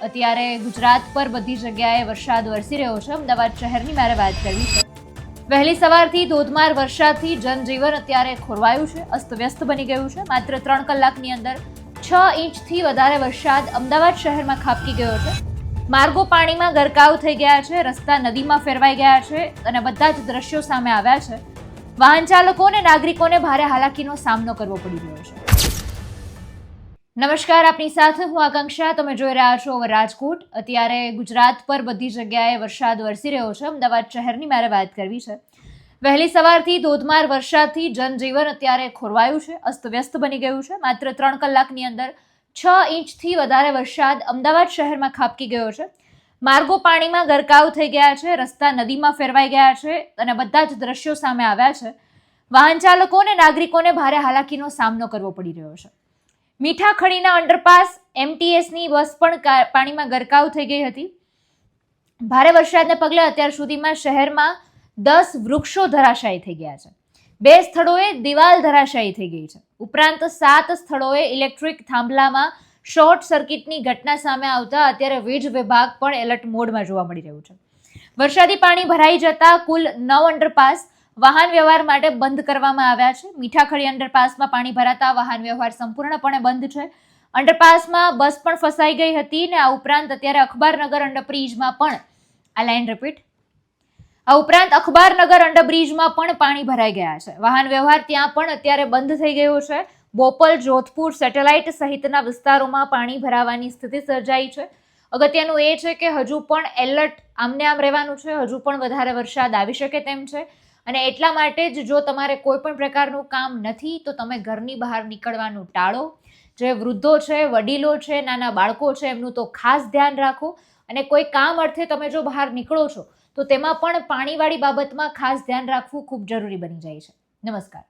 અત્યારે ગુજરાત પર બધી જગ્યાએ વરસાદ વરસી રહ્યો છે। અમદાવાદ શહેરની મારે વાત કરવી છે। વહેલી સવારથી ધોધમાર વરસાદથી જનજીવન અત્યારે ખોરવાયું છે, અસ્તવ્યસ્ત બની ગયું છે। માત્ર 3 કલાકની અંદર 6 ઇંચથી વધારે વરસાદ અમદાવાદ શહેરમાં ખાબકી ગયો છે। માર્ગો પાણીમાં ગરકાવ થઈ ગયા છે, રસ્તા નદીમાં ફેરવાઈ ગયા છે અને બધા જ દ્રશ્યો સામે આવ્યા છે। વાહન ચાલકો અને નાગરિકોને ભારે હાલાકીનો સામનો કરવો પડી રહ્યો છે। નમસ્કાર, આપની સાથે હું આકાંક્ષા। તમે જોઈ રહ્યા છો રાજકોટ। અત્યારે ગુજરાત પર બધી જગ્યાએ વરસાદ વરસી રહ્યો છે। અમદાવાદ શહેરની મારે વાત કરવી છે। વહેલી સવારથી ધોધમાર વરસાદથી જનજીવન અત્યારે ખોરવાયું છે, અસ્તવ્યસ્ત બની ગયું છે। માત્ર 3 કલાકની અંદર 6 ઇંચથી વધારે વરસાદ અમદાવાદ શહેરમાં ખાબકી ગયો છે। માર્ગો પાણીમાં ગરકાવ થઈ ગયા છે, રસ્તા નદીમાં ફેરવાઈ ગયા છે અને બધા જ દ્રશ્યો સામે આવ્યા છે। વાહન ચાલકો અને નાગરિકોને ભારે હાલાકીનો સામનો કરવો પડી રહ્યો છે। મીઠાખડીના અંડરપાસ એમટીએસની બસ પણ પાણીમાં ગરકાવ થઈ ગઈ હતી। ભારે વરસાદને પગલે અત્યાર સુધીમાં શહેરમાં 10 વૃક્ષો ધરાશાયી થઈ ગયા છે। 2 સ્થળોએ દિવાલ ધરાશાયી થઈ ગઈ છે। ઉપરાંત 7 સ્થળોએ ઇલેક્ટ્રિક થાંભલામાં શોર્ટ સર્કિટની ઘટના સામે આવતા અત્યારે વીજ વિભાગ પણ એલર્ટ મોડમાં જોવા મળી રહ્યું છે। વરસાદી પાણી ભરાઈ જતા કુલ 9 અંડરપાસ વાહન વ્યવહાર માટે બંધ કરવામાં આવ્યા છે। મીઠાખડી અંડરપાસમાં પાણી ભરાતા વાહન વ્યવહાર સંપૂર્ણપણે બંધ છે। અંડરપાસમાં બસ પણ ફસાઈ ગઈ હતી ને આ ઉપરાંત અત્યારે અખબારનગર અંડરબ્રિજમાં પણ અખબારનગર અંડરબ્રિજમાં પણ પાણી ભરાઈ ગયા છે। વાહન વ્યવહાર ત્યાં પણ અત્યારે બંધ થઈ ગયો છે। બોપલ, જોધપુર, સેટેલાઇટ સહિતના વિસ્તારોમાં પાણી ભરાવાની સ્થિતિ સર્જાઈ છે। અગત્યનું એ છે કે હજુ પણ એલર્ટ આમને આમ રહેવાનું છે, હજુ પણ વધારે વરસાદ આવી શકે તેમ છે અને એટલા માટે જ જો તમારે કોઈ પણ પ્રકારનું કામ નથી તો તમે ઘરની બહાર નીકળવાનું ટાળો। જે વૃદ્ધો છે, વડીલો છે, નાના બાળકો છે એમનું તો ખાસ ધ્યાન રાખો અને કોઈ કામ અર્થે તમે જો બહાર નીકળો છો તો તેમાં પણ પાણીવાળી બાબતમાં ખાસ ધ્યાન રાખવું ખૂબ જરૂરી બની જાય છે। નમસ્કાર।